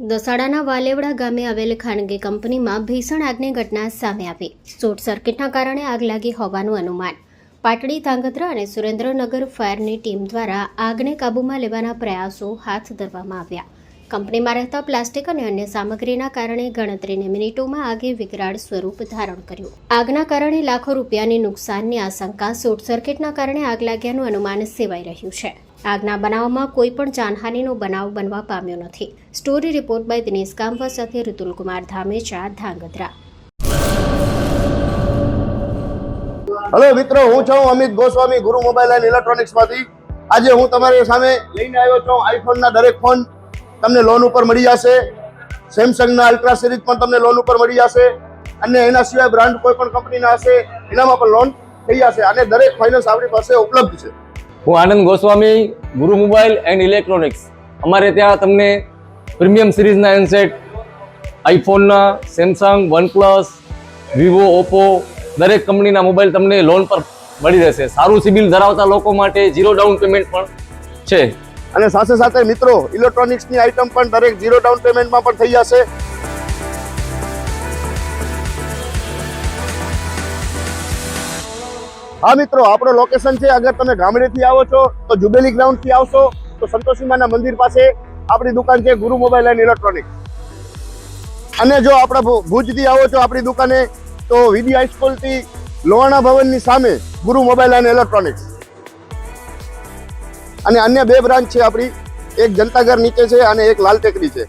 દસાડાના વાલેવડા ગામે આવેલ ખાનગી કંપનીમાં ભીષણ આગની ઘટના સામે આવી. શોર્ટ સર્કિટના કારણે આગ લાગી હોવાનું અનુમાન. પાટડી, ધાંગધ્રા અને સુરેન્દ્રનગર ફાયરની ટીમ દ્વારા આગને કાબૂમાં લેવાના પ્રયાસો હાથ ધરવામાં આવ્યા. કંપનીમાં રહેતા પ્લાસ્ટિક અને અન્ય સામગ્રીના કારણે ગણતરીની મિનિટોમાં આગે વિકરાળ સ્વરૂપ ધારણ કર્યું. આગના કારણે લાખો રૂપિયાની નુકસાનની આશંકા શોર્ટ સર્કિટના કારણે આગ લાગ્યાનું અનુમાન સેવાઈ રહ્યું છે. આગના બનાવમાં કોઈ પણ જાનહાનિનો બનાવ બનવા પામ્યો નથી. સ્ટોરી રિપોર્ટ બાય દિનેશ કામવા સાથે ઋતુલકુમાર ધામેચા, ધાંગધ્રા. હેલો મિત્રો, હું છું અમિત ગોસ્વામી, ગુરુ મોબાઈલ એન્ડ ઇલેક્ટ્રોનિક્સમાંથી. આજે હું તમારી સામે લઈને આવ્યો છું આઈફોનના દરેક ફોન તમને લોન ઉપર મળી જશે. સેમસંગના અલ્ટ્રા સિરીઝ પણ તમને લોન ઉપર મળી જશે અને એના સિવાય બ્રાન્ડ કોઈ પણ કંપનીના હશે એનામાં પણ લોન થઈ જશે અને દરેક ફાઇનાન્સ આપણી પાસે ઉપલબ્ધ છે. હું આનંદ ગોસ્વામી, ગુરુ મોબાઈલ એન્ડ ઇલેક્ટ્રોનિક્સ. અમારે ત્યાં તમને પ્રીમિયમ સિરીઝના હેન્ડસેટ, આઈફોનના, સેમસંગ, વનપ્લસ, વિવો, ઓપ્પો દરેક કંપનીના મોબાઈલ તમને લોન પર મળી રહેશે. સારું સિબિલ ધરાવતા લોકો માટે 0 ડાઉન પેમેન્ટ પણ છે. અને સાથે સાથે મિત્રો ઇલેક્ટ્રોનિક્સની આઇટમ પણ દરેક 0 ડાઉન પેમેન્ટમાં પણ થઈ જશે. હા મિત્રો, આપણો લોકેશન છે, અગર તમે ગામડેથી આવો છો તો જુબેલી ગ્રાઉન્ડથી આવશો તો સંતોષીમાના મંદિર પાસે આપણી દુકાન છે ગુરુ મોબાઈલ એન્ડ ઇલેક્ટ્રોનિક્સ. અને જો આપણા ભુજથી આવો છો આપણી દુકાને તો વીડી હાઈસ્કૂલથી લોહાણા ભવનની સામે ગુરુ મોબાઈલ એન્ડ ઇલેક્ટ્રોનિક્સ. અને અન્ય 2 બ્રાન્ચ છે આપણી, એક જનતાગર નીચે છે અને એક લાલ ટેકરી છે.